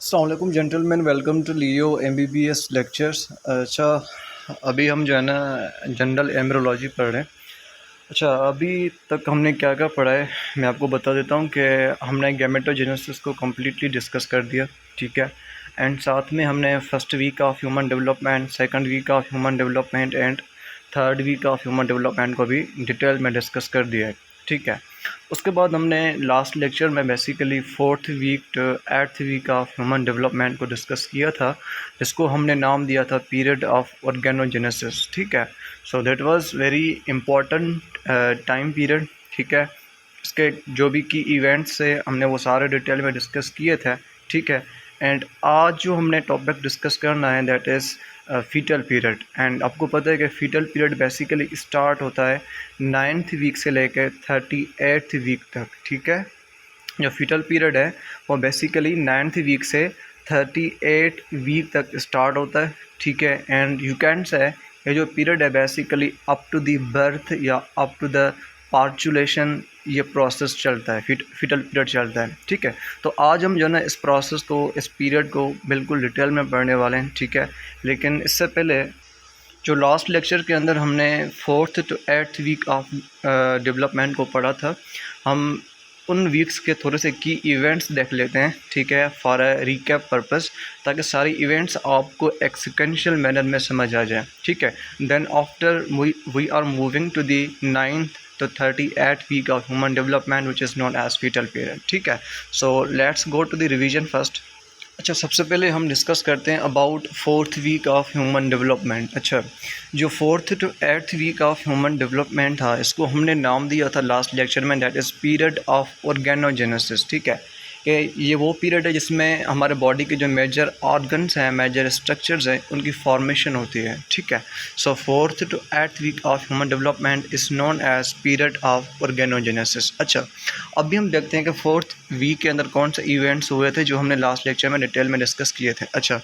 अस्सलाम gentleman, welcome to Leo MBBS lectures. अच्छा, अभी हम जो है ना जनरल एम्ब्रियोलॉजी पढ़ रहे हैं। अच्छा, अभी तक हमने क्या क्या पढ़ा है मैं आपको बता देता हूँ कि हमने गैमेटोजेनेसिस को कम्प्लीटली डिस्कस कर दिया, ठीक है। एंड साथ में हमने first week of human development, second week of human development and third week of human development को भी डिटेल में डिस्कस कर दिया है, ठीक है। उसके बाद हमने लास्ट लेक्चर में basically fourth week to eighth week of human development को डिस्कस किया था, जिसको हमने नाम दिया था पीरियड ऑफ ऑर्गेनोजेनेसिस, ठीक है। So that was very important time period, ठीक है। इसके जो भी की इवेंट्स से हमने वो सारे डिटेल में डिस्कस किए थे, ठीक है। एंड आज जो हमने टॉपिक डिस्कस करना है that is fetal period. And आपको पता है कि फीटल पीरियड बेसिकली स्टार्ट होता है 9th वीक से लेकर 38th वीक तक, ठीक है। जो फीटल पीरियड है वो बेसिकली 9th वीक से 38 वीक तक स्टार्ट होता है, ठीक है। एंड यू कैन से ये जो पीरियड है basically up to the birth या अप टू द पार्चुलेशन ये प्रोसेस चलता है, फीटल पीरियड चलता है, ठीक है। तो आज हम जो है ना इस प्रोसेस को, इस पीरियड को बिल्कुल डिटेल में पढ़ने वाले हैं, ठीक है। लेकिन इससे पहले जो लास्ट लेक्चर के अंदर हमने 4th to 8th week of development को पढ़ा था, हम उन वीक्स के थोड़े से की इवेंट्स देख लेते हैं, ठीक है, फॉर अ रिकैप पर्पस, ताकि सारी इवेंट्स आपको एक सिक्वेंशियल मैनर में समझ आ जाए, ठीक है। Then after we are moving to the 9th to 38th week of human development which is known as fetal period, ठीक है। So let's go to the revision first. अच्छा, सबसे पहले हम डिस्कस करते हैं about fourth week of human development. अच्छा, जो 4th to 8th week of human development था, इसको हमने नाम दिया था लास्ट लेक्चर में that is period of organogenesis, ठीक है। कि ये वो पीरियड है जिसमें हमारे बॉडी के जो मेजर ऑर्गन्स हैं, मेजर स्ट्रक्चर्स हैं, उनकी फॉर्मेशन होती है, ठीक है। So 4th to 8th week of human development is known as period of organogenesis. अच्छा, अभी हम देखते हैं कि 4th वीक के अंदर कौन से इवेंट्स हुए थे जो हमने लास्ट लेक्चर में डिटेल में डिस्कस किए थे। अच्छा,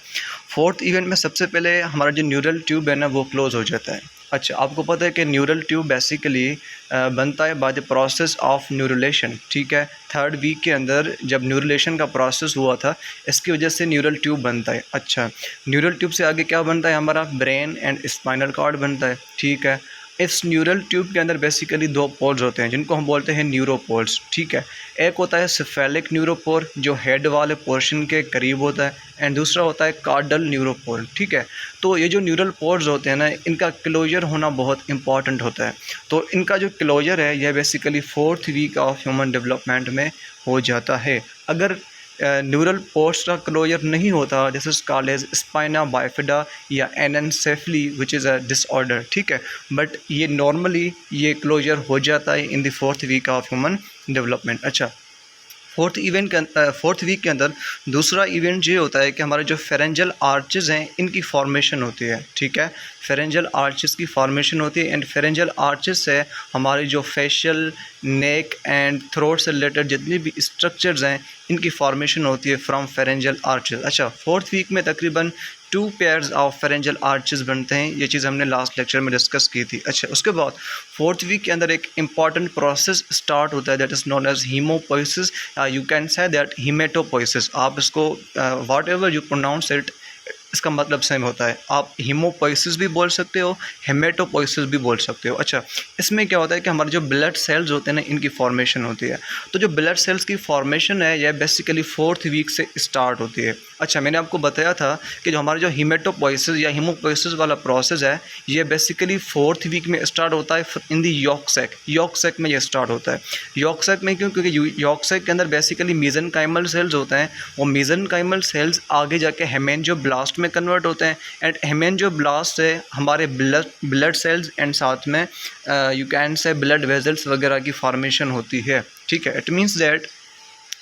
4th इवेंट में सबसे पहले हमारा जो न्यूरल ट्यूब है ना वो क्लोज़ हो जाता है। अच्छा, आपको पता है कि न्यूरल ट्यूब बेसिकली बनता है बाय द प्रोसेस ऑफ न्यूरुलेशन, ठीक है। थर्ड वीक के अंदर जब न्यूरुलेशन का प्रोसेस हुआ था, इसकी वजह से न्यूरल ट्यूब बनता है। अच्छा, न्यूरल ट्यूब से आगे क्या बनता है, हमारा ब्रेन एंड स्पाइनल कॉर्ड बनता है, ठीक है। इस न्यूरल ट्यूब के अंदर बेसिकली दो पोल्स होते हैं जिनको हम बोलते हैं न्यूरोपोल्स, ठीक है। एक होता है सेफेलिक न्यूरोपोल जो हेड वाले पोर्शन के करीब होता है, एंड दूसरा होता है कार्डल न्यूरोपोल, ठीक है। तो ये जो न्यूरल पोल्स होते हैं ना, इनका क्लोजर होना बहुत इंपॉर्टेंट होता है। तो इनका जो क्लोजर है यह basically 4th week of human development में हो जाता है। अगर न्यूरल पोर्ट्स का क्लोजर नहीं होता, this is called as spina bifida या anencephaly which is a disorder, ठीक है। बट ये नॉर्मली ये क्लोजर हो जाता है in the 4th week of human development. अच्छा, फोर्थ वीक के अंदर दूसरा इवेंट ये होता है कि हमारे जो फेरेंजल आर्चेस हैं इनकी फॉर्मेशन होती है, ठीक है। फेरेंजल आर्चेस की फॉर्मेशन होती है एंड फेरेंजल आर्चेस से हमारी जो फेशियल, नेक एंड थ्रोट से रिलेटेड जितनी भी स्ट्रक्चर्स हैं इनकी फॉर्मेशन होती है फ्रॉम फेरेंजल आर्चेस। अच्छा, 4th वीक में तकरीबन 2 पेयर्स ऑफ फेरेंजल आर्चेस बनते हैं, ये चीज़ हमने लास्ट लेक्चर में डिस्कस की थी। अच्छा, उसके बाद 4th वीक के अंदर एक इंपॉर्टेंट प्रोसेस स्टार्ट होता है that is known as hemopoiesis, you can say that hematopoiesis. आप इसको whatever you pronounce it, इसका मतलब सेम होता है। आप हीमोपोइसिस भी बोल सकते हो, हेमेटोपोइसिस भी बोल सकते हो। अच्छा, इसमें क्या होता है कि हमारे जो ब्लड सेल्स होते हैं ना इनकी फॉर्मेशन होती है। तो जो ब्लड सेल्स की फॉर्मेशन है यह बेसिकली 4th वीक से स्टार्ट होती है। अच्छा, मैंने आपको बताया था कि जो हमारा जो हीमेटोपोइसिस या हीमोपोइसिस वाला प्रोसेस है ये बेसिकली 4th वीक में स्टार्ट होता है इन दी यॉर्क सैक में ये स्टार्ट होता है। यॉर्क सैक में क्यों? क्योंकि यॉर्क सैक के अंदर बेसिकली मेसेनकाइमल सेल्स होते हैं। वो मेसेनकाइमल सेल्स आगे जाके हेमेंजियोब्लास्ट में कन्वर्ट होते हैं एंड हेमेंजियोब्लास्ट से हमारे ब्लड सेल्स एंड साथ में you can say blood vessels वगैरह की फॉर्मेशन होती है, ठीक है। इट मीन्स दैट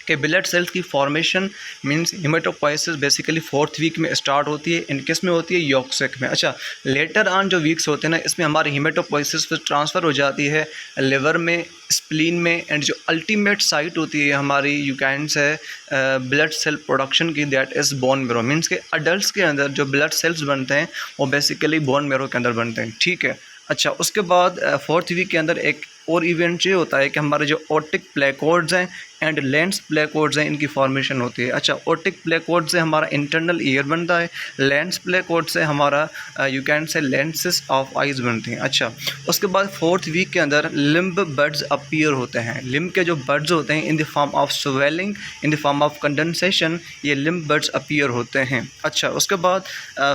कि ब्लड सेल्स की formation means hematopoiesis basically 4th week में स्टार्ट होती है। इन किस में होती है? यॉर्क सैक में। अच्छा, लेटर ऑन जो वीक्स होते हैं ना इसमें हमारी हेमेटोपोइसिस फिर ट्रांसफ़र हो जाती है लिवर में, स्प्लीन में, एंड जो अल्टीमेट साइट होती है हमारी you can say blood cell production की that is bone marrow. Means के अडल्ट के अंदर जो ब्लड सेल्स बनते हैं वो बेसिकली बोन मेरो के अंदर बनते हैं, ठीक है। अच्छा, उसके बाद 4th वीक के अंदर एक और इवेंट ये होता है कि हमारे जो ऑप्टिक प्लेकॉर्ड्स हैं एंड लेंस प्लेकोड से इनकी फॉर्मेशन होती है। अच्छा, ओटिक प्लेकोड से हमारा इंटरनल ईयर बनता है, लेंस प्लेकोड से हमारा यू कैन से लेंसेस ऑफ आइज़ बनती हैं। अच्छा, उसके बाद 4th वीक के अंदर लिम्ब बड्स अपीयर होते हैं। लिम्ब के जो बड्स होते हैं इन the form of swelling, in the form of condensation, ये लिम्ब बड्स अपीयर होते हैं। अच्छा, उसके बाद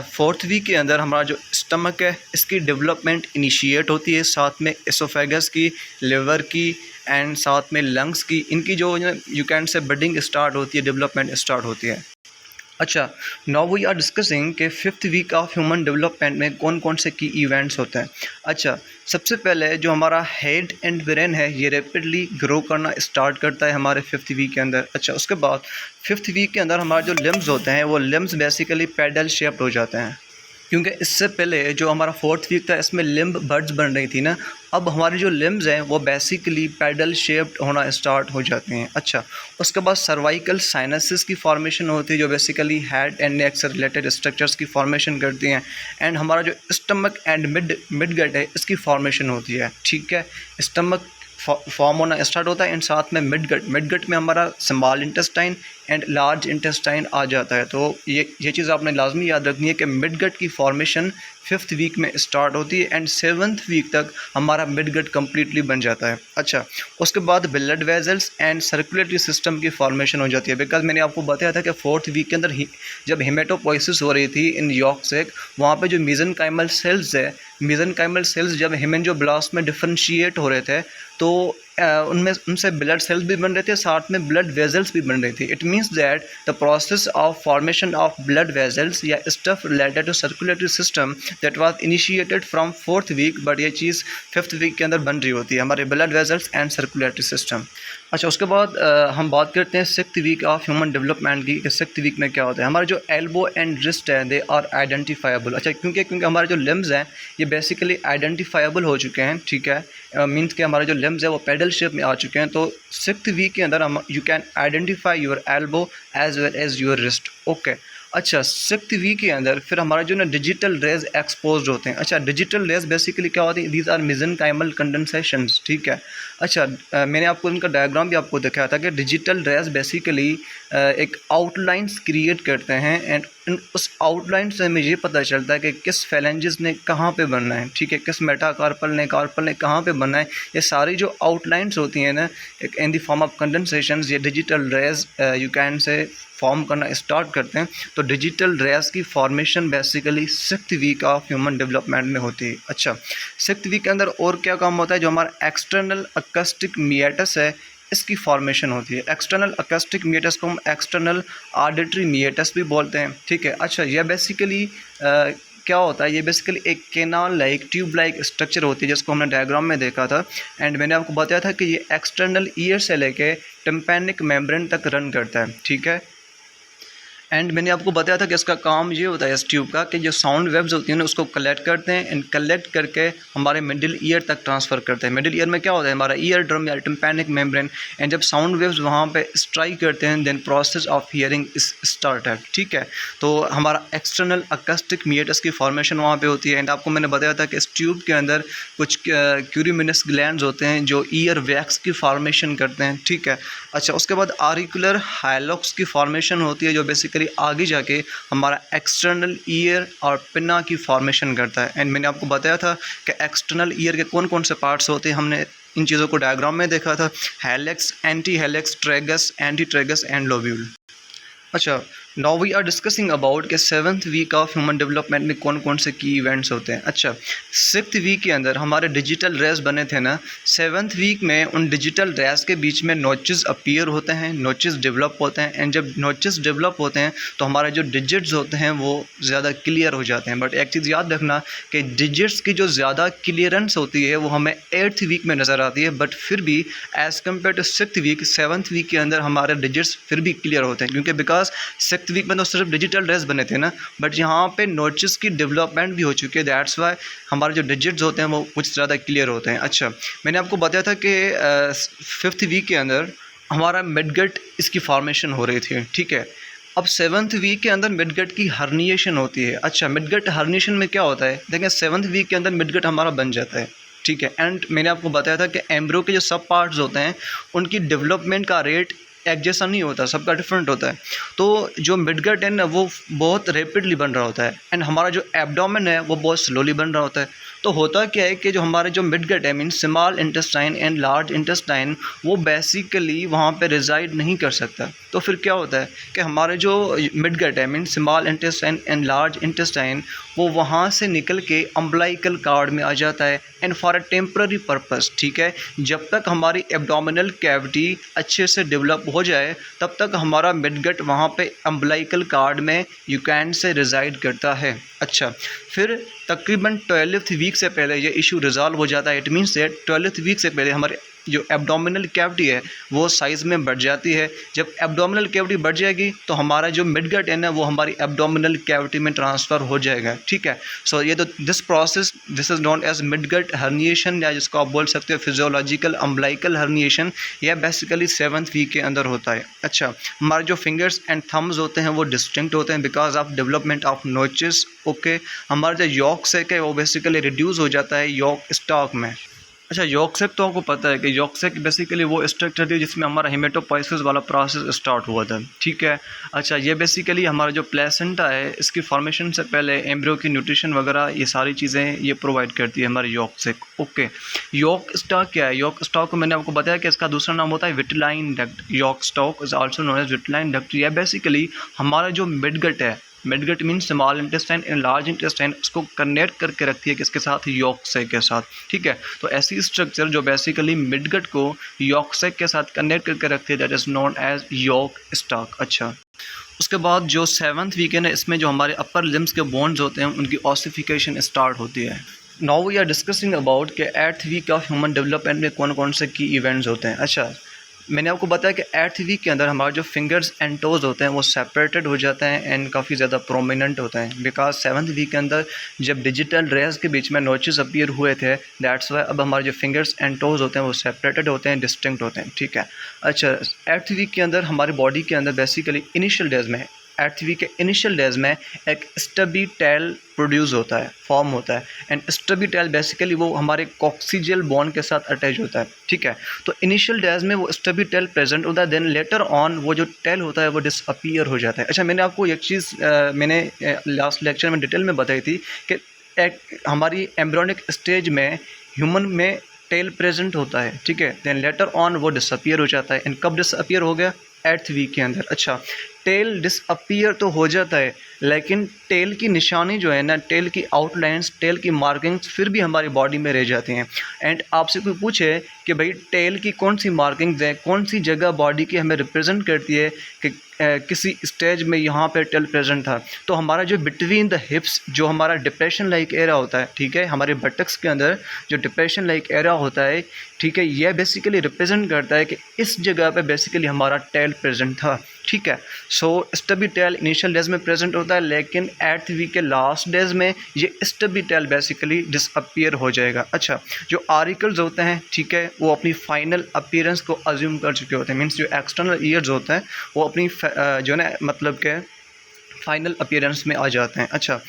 4th वीक के अंदर हमारा जो स्टमक है इसकी डेवलपमेंट इनिशिएट होती है, साथ में एसोफेगस की, लिवर की एंड साथ में लंग्स की, इनकी जो यू कैन से बडिंग स्टार्ट होती है, डेवलपमेंट स्टार्ट होती है। अच्छा, नाउ वी आर डिस्कसिंग के 5th week of human development में कौन कौन से की इवेंट्स होते हैं। अच्छा, सबसे पहले जो हमारा हेड एंड ब्रेन है ये रैपिडली ग्रो करना स्टार्ट करता है हमारे 5th वीक के अंदर। अच्छा, उसके बाद 5th वीक के अंदर हमारे जो लिम्स होते हैं वो लिम्स बेसिकली पैडल शेप्ड हो जाते हैं, क्योंकि इससे पहले जो हमारा 4th वीक था इसमें लिम्ब बड्स बन रही थी ना, अब हमारी जो लिम्स हैं वो बेसिकली पैडल शेप्ड होना स्टार्ट हो जाते हैं। अच्छा, उसके बाद सर्वाइकल साइनसेस की फॉर्मेशन होती है जो बेसिकली हेड एंड नेक से रिलेटेड स्ट्रक्चर्स की फॉर्मेशन करती हैं, एंड हमारा जो स्टमक एंड मिडगट है इसकी फॉर्मेशन होती है। ठीक है, स्टमक फॉर्म होना स्टार्ट होता है एंड साथ में मिडगट में हमारा small intestine and large intestine आ जाता है। तो ये चीज़ आपने लाजमी याद रखनी है कि मिडगट की फॉर्मेशन 5th वीक में स्टार्ट होती है एंड 7th वीक तक हमारा मिडगट कम्प्लीटली बन जाता है। अच्छा, उसके बाद blood vessels and circulatory system की फॉर्मेशन हो जाती है, बिकॉज मैंने आपको बताया था कि 4th वीक के अंदर जब हेमेटोपोइसिस हो रही थी इन यॉर्क सेक, वहाँ पे जो मेसेनकाइमल सेल्स है, मेसेनकाइमल सेल्स जब हेमेंजियोब्लास्ट में डिफरेंशिएट हो रहे थे तो उनमें उनसे ब्लड सेल्स भी बन रहे थे, साथ में ब्लड वेजल्स भी बन रही थी। It means that the process of formation of blood vessels या stuff related to circulatory system that was initiated from 4th week, but ये चीज़ 5th वीक के अंदर बन रही होती है, हमारे blood vessels and circulatory system. अच्छा, उसके बाद हम बात करते हैं 6th week of human development की, कि 6th वीक में क्या होता है। हमारे जो एल्बो एंड रिस्ट है दे आर आइडेंटिफाइबल। अच्छा, क्योंकि हमारे जो लिम्स हैं ये बेसिकली आइडेंटिफाइबल हो चुके हैं। ठीक है, मीन्स कि हमारे जो लिम्स है वो पैडल शेप में आ चुके हैं। तो 6th वीक के अंदर हम you can identify your elbow as well as your wrist. Okay, अच्छा, 6th वीक के अंदर फिर हमारा जो ना डिजिटल रेज एक्सपोज होते हैं। अच्छा, डिजिटल रेज बेसिकली क्या होती है, दीज आर मेसेनकाइमल कंडेंसेशंस। ठीक है, अच्छा, मैंने आपको इनका डायग्राम भी आपको दिखाया था कि डिजिटल रेज बेसिकली एक आउटलाइंस क्रिएट करते हैं एंड उस आउटलाइन से हमें ये पता चलता है कि किस फेलेंजेस ने कहाँ पे बनना है। ठीक है, किस मेटाकार्पल ने कहाँ पे बनना है। ये सारी जो आउटलाइंस होती हैं ना in the form of condensations, ये digital rays you can say form करना स्टार्ट करते हैं। तो डिजिटल रेज की formation basically 6th week of human development में होती है। अच्छा, 6th वीक के अंदर और क्या काम होता है, जो हमारा एक्सटर्नल अकस्टिक मिएटस है इसकी फॉर्मेशन होती है। एक्सटर्नल अकस्टिक मिएटस को हम एक्सटर्नल ऑडिटरी मिएटस भी बोलते हैं। ठीक है, अच्छा, यह बेसिकली क्या होता है, ये बेसिकली एक canal like tube like structure होती है जिसको हमने डायग्राम में देखा था, एंड मैंने आपको बताया था कि ये एक्सटर्नल ईयर से लेके टिम्पैनिक मेम्ब्रेन तक रन करता है। ठीक है, एंड मैंने आपको बताया था कि इसका काम ये होता है इस ट्यूब का कि जो साउंड वेव्स होती हैं ना उसको कलेक्ट करते हैं एंड कलेक्ट करके हमारे मिडिल ईयर तक ट्रांसफ़र करते हैं। मिडिल ईयर में क्या होता है, हमारा ईयर ड्रम या टिम्पैनिक मेम्ब्रेन, एंड जब साउंड वेव्स वहाँ पे स्ट्राइक करते हैं then process of hearing is started. ठीक है, तो हमारा एक्सटर्नल अकस्टिक मिएटस की फॉर्मेशन वहाँ पे होती है। एंड आपको मैंने बताया था कि इस ट्यूब के अंदर कुछ क्यूरिमिनस ग्लैंड्स होते हैं जो ईयर वैक्स की फॉर्मेशन करते हैं। ठीक है, अच्छा, उसके बाद आरिकुलर हाइलॉक्स की फॉर्मेशन होती है जो बेसिकली आगे जाके हमारा एक्सटर्नल ईयर और पिन्ना की फॉर्मेशन करता है। एंड मैंने आपको बताया था कि एक्सटर्नल ईयर के कौन कौन से पार्ट्स होते हैं, हमने इन चीज़ों को डायग्राम में देखा था, helix, anti helix, tragus, anti tragus and lobule. अच्छा, now we are discussing about के 7th week of human development में कौन कौन से की इवेंट्स होते हैं। अच्छा, 6th वीक के अंदर हमारे डिजिटल रेज बने थे ना, 7th वीक में उन डिजिटल रेज के बीच में नोचेस अपीयर होते हैं, नोचेस डेवलप होते हैं, एंड जब नोचेस डेवलप होते हैं तो हमारे जो डिजिट्स होते हैं वो ज़्यादा क्लियर हो जाते हैं। बट एक चीज़ याद रखना कि डिजिट्स की जो ज़्यादा क्लियरेंस होती है वो हमें 8th वीक में नज़र आती है, बट फिर भी as compare to 6th week, 7th week के अंदर हमारे डिजिट्स फिर भी क्लियर होते हैं, क्योंकि बिकॉज 6th वीक में तो सिर्फ डिजिटल रेज बने थे ना, बट यहाँ पे नोचेस की डेवलपमेंट भी हो चुकी है, दैट्स वाई हमारे जो डिजिट्स होते हैं वो कुछ ज़्यादा क्लियर होते हैं। अच्छा, मैंने आपको बताया था कि 5th वीक के अंदर हमारा मिडगट इसकी फॉर्मेशन हो रही थी। ठीक है, अब 7th वीक के अंदर मिडगट की हर्निएशन होती है। अच्छा, मिडगट हर्निएशन में क्या होता है, देखें 7th वीक के अंदर मिडगट हमारा बन जाता है। ठीक है। एंड मैंने आपको बताया था कि एम्ब्रियो के जो सब पार्ट्स होते हैं उनकी डेवलपमेंट का रेट एक जैसा नहीं होता, सबका डिफरेंट होता है। तो जो मिडगट है ना वो बहुत रैपिडली बन रहा होता है एंड हमारा जो एब्डोमेन है वो बहुत स्लोली बन रहा होता है। तो होता क्या है कि जो हमारे जो मिडगट है means small intestine and large intestine वो बेसिकली वहाँ पे रिजाइड नहीं कर सकता। तो फिर क्या होता है कि हमारे जो मिडगट है means small intestine and large intestine वो वहाँ से निकल के अम्बलाइकल कार्ड में आ जाता है and for a temporary purpose, ठीक है। जब तक हमारी एब्डोमिनल कैविटी अच्छे से डेवलप हो जाए तब तक हमारा मिडगट वहाँ पे अम्बलाइकल कार्ड में यूकैन से रिजाइड करता है। अच्छा, फिर तकरीबन 12th वीक से पहले ये इशू रिजॉल्व हो जाता है। It means that 12th week से पहले हमारे जो एब्डोमिनल कैविटी है वो साइज़ में बढ़ जाती है। जब एब्डोमिनल कैविटी बढ़ जाएगी तो हमारा जो मिडगट है ना वो हमारी एब्डोमिनल कैविटी में ट्रांसफ़र हो जाएगा, ठीक है। सो ये तो this process this is known as midgut herniation या जिसको आप बोल सकते हो फिजियोलॉजिकल अम्बलाइकल हर्निएशन। यह बेसिकली 7th वीक के अंदर होता है। अच्छा, हमारे जो फिंगर्स एंड थम्स होते हैं वो डिस्टिंक्ट होते हैं because of development of notches. Okay, हमारा जो यॉक सेक है वो बेसिकली रिड्यूस हो जाता है यॉक स्टॉक में। अच्छा, यॉक सेक तो आपको पता है कि यॉक सेक बेसिकली वो स्ट्रक्चर थी जिसमें हमारा हेमेटोपोइसिस वाला प्रोसेस स्टार्ट हुआ था, ठीक है। अच्छा, ये बेसिकली हमारा जो प्लेसेंटा है इसकी फॉर्मेशन से पहले एम्ब्रियो की न्यूट्रिशन वगैरह ये सारी चीज़ें ये प्रोवाइड करती है हमारी यॉक सेक। ओके, यॉक स्टॉक क्या है? यॉक स्टॉक को मैंने आपको बताया कि इसका दूसरा नाम होता है vitelline duct. Yolk stalk is also known as vitelline duct. यह बेसिकली हमारा जो मिडगट है, midgut means small intestine and large intestine, उसको कनेक्ट करके रखती है किसके साथ? यॉक सेक के साथ, ठीक है। तो ऐसी स्ट्रक्चर जो बेसिकली मिडगट को यॉक सेक के साथ कनेक्ट करके रखती है that is known as yolk stalk. अच्छा, उसके बाद जो 7th वीक है ना इसमें जो हमारे अपर लिम्स के बोन्स होते हैं उनकी ऑसिफिकेशन स्टार्ट होती है। Now we are discussing about कि 8th week of human development में कौन कौन से की इवेंट्स होते हैं। अच्छा, मैंने आपको बताया कि 8th वीक के अंदर हमारे जो फिंगर्स एंड टोज़ होते हैं वो सेपरेटेड हो जाते हैं एंड काफ़ी ज़्यादा प्रोमिनेंट होते हैं बिकॉज 7th वीक के अंदर जब डिजिटल रेज के बीच में नोचेस अपीयर हुए थे दैट्स वाई अब हमारे जो फिंगर्स एंड टोज़ होते हैं वो सेपरेटेड होते हैं, डिस्टिंक्ट होते हैं, ठीक है। अच्छा, 8th वीक के अंदर हमारी बॉडी के अंदर बेसिकली इनिशियल डेज में 8th वीक के इनिशियल डेज में एक स्टबी टेल प्रोड्यूस होता है, फॉर्म होता है एंड स्टबी टेल बेसिकली वो हमारे कॉक्सिजियल बोन के साथ अटैच होता है, ठीक है। तो इनिशियल डेज में वो स्टबी टेल प्रेजेंट होता है, देन लेटर ऑन वो जो टेल होता है वो डिसअपीयर हो जाता है। अच्छा, मैंने आपको एक चीज़ मैंने लास्ट लेक्चर में डिटेल में बताई थी कि एक हमारी एम्ब्रियोनिक स्टेज में ह्यूमन में टेल प्रेजेंट होता है, ठीक है, देन लेटर ऑन वो डिसअपीयर हो जाता है एंड कब डिसअपीयर हो गया? 8th वीक के अंदर। अच्छा, टेल डिसअपीयर तो हो जाता है लेकिन टेल की निशानी जो है ना, टेल की आउटलाइंस, टेल की मार्किंग्स फिर भी हमारी बॉडी में रह जाती हैं। एंड आपसे कोई पूछे कि भाई टेल की कौन सी मार्किंग्स है, कौन सी जगह बॉडी की हमें रिप्रेजेंट करती है कि किसी स्टेज में यहाँ पे टेल प्रेजेंट था, तो हमारा जो बिटवीन द हिप्स जो हमारा डिप्रेशन लाइक एरिया होता है, ठीक है, हमारे बटक्स के अंदर जो डिप्रेशन लाइक एरिया होता है, ठीक है, यह बेसिकली रिप्रेजेंट करता है कि इस जगह पे बेसिकली हमारा टेल प्रेजेंट था, ठीक है। सो स्टबी टेल इनिशियल डेज में प्रेजेंट होता है लेकिन 8th वीक के लास्ट डेज में ये स्टबी टेल बेसिकली डिसअपीयर हो जाएगा। अच्छा, जो आरिकल्स होते हैं, ठीक है, वो अपनी फाइनल अपीयरेंस को अज्यूम कर चुके होते हैं, मीन्स जो एक्सटर्नल ईयर्स होते हैं वो अपनी जो ना मतलब के फाइनल अपीयरेंस में आ जाते हैं। अच्छा,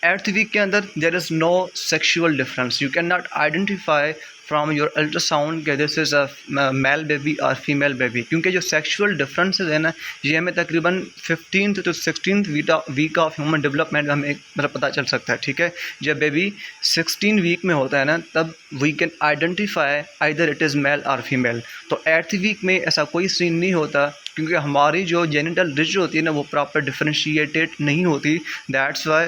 8th वीक के अंदर there is no sexual difference, you can not identify from your ultrasound के this is a male baby और फीमेल बेबी, क्योंकि जो सेक्सुअल डिफरेंसेस है ना ये हमें तकरीबन 15th to 16th week of human development हमें मतलब पता चल सकता है, ठीक है। जब बेबी 16 वीक में होता है ना तब we can identify either it is male और फीमेल। तो 8th वीक में ऐसा कोई सीन नहीं होता क्योंकि हमारी जो जेनिटल रिज होती है ना वो प्रॉपर डिफरेंशिएटेड नहीं होती, दैट्स वाई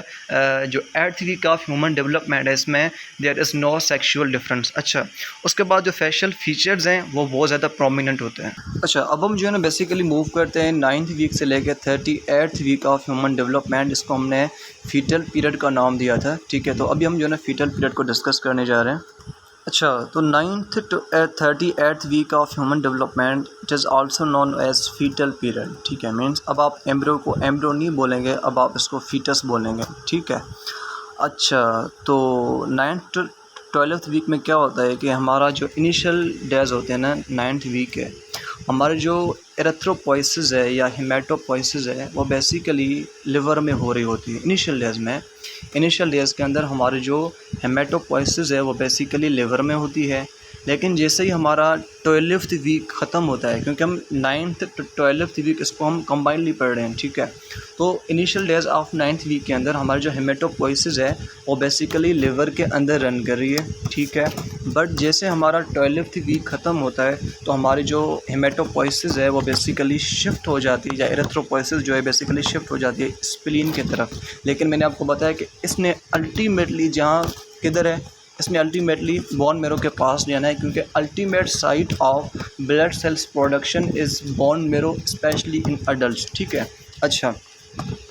जो 8th week of human development है इसमें there is no sexual difference. अच्छा, उसके बाद जो फेशियल फीचर्स हैं वो बहुत ज़्यादा प्रोमिनेंट होते हैं। अच्छा, अब हम जो है ना बेसिकली मूव करते हैं 9th वीक से लेकर 38th week of human development, जिसको हमने फीटल पीरियड का नाम दिया था, ठीक है। तो अभी हम जो है ना फीटल पीरियड को डिस्कस करने जा रहे हैं। अच्छा, तो 9th to 38th week of human development it is also known as fetal period, ठीक है। मीन्स अब आप एम्ब्रियो को एम्ब्रियो नहीं बोलेंगे, अब आप इसको फीटस बोलेंगे, ठीक है। अच्छा, तो 9th to 12th वीक में क्या होता है कि हमारा जो इनिशियल डेज होते हैं ना 9th वीक है हमारे जो एरिथ्रोपोइसिस है या हेमेटोपोइसिस है वो बेसिकली लिवर में हो रही होती है इनिशियल डेज में। इनिशियल डेज के अंदर हमारे जो हेमेटोपोइसिस है वो बेसिकली लिवर में होती है। लेकिन जैसे ही हमारा 12th वीक ख़त्म होता है, क्योंकि हम 9th to 12th वीक इसको हम कंबाइनली पढ़ रहे हैं, ठीक है। तो initial days of 9th week के अंदर हमारी जो हेमेटोपोइसिस है वो बेसिकली लिवर के अंदर रन कर रही है, ठीक है। बट जैसे हमारा 12th वीक ख़त्म होता है तो हमारी जो हेमेटोपोइसिस है वो बेसिकली शिफ्ट हो जाती है, या एरिथ्रोपोइसिस जो है बेसिकली शिफ्ट हो जाती है स्प्लीन की तरफ। लेकिन मैंने आपको बताया कि इसने अल्टीमेटली जहाँ किधर है, इसमें अल्टीमेटली बोन मेरो के पास जाना है, क्योंकि ultimate site of blood cells production is bone मेरो स्पेशली इन अडल्ट, ठीक है। अच्छा,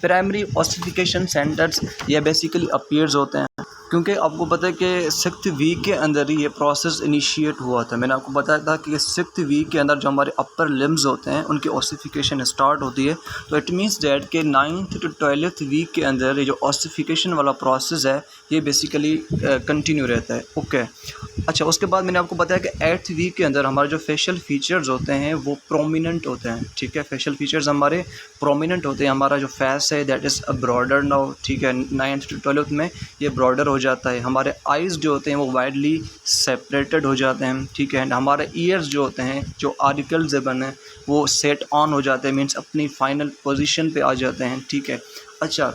प्राइमरी ऑसिफिकेशन सेंटर्स ये बेसिकली अपीयर्स होते हैं, क्योंकि आपको पता है कि 6th वीक के अंदर ही ये प्रोसेस इनिशिएट हुआ था। मैंने आपको बताया था कि 6th वीक के अंदर जो हमारे अपर लिम्स होते हैं उनकी ऑसिफिकेशन स्टार्ट होती है। तो इट मीन्स दैट कि 9th to 12th वीक के अंदर ये जो ऑसिफिकेशन वाला प्रोसेस है ये बेसिकली कंटिन्यू रहता है, ओके। अच्छा, उसके बाद मैंने आपको बताया कि 8th वीक के अंदर हमारे जो फेशियल फीचर्स होते हैं वो प्रोमिनेंट होते हैं, ठीक है। फेशियल फीचर्स हमारे प्रोमिनेंट होते हैं। हमारा जो फेस है दैट इज़ ब्रॉडर नाउ, ठीक है। 9th to 12th में ये ब्रॉडर हो जाता है। हमारे आइज़ जो होते हैं वो वाइडली सेपरेटेड हो जाते हैं, ठीक है। एंड हमारे ईयर्स जो होते हैं, जो आर्टिकल्स बने वो सेट ऑन हो जाते हैं, मीन्स अपनी फाइनल पोजीशन पे आ जाते हैं, ठीक है। अच्छा,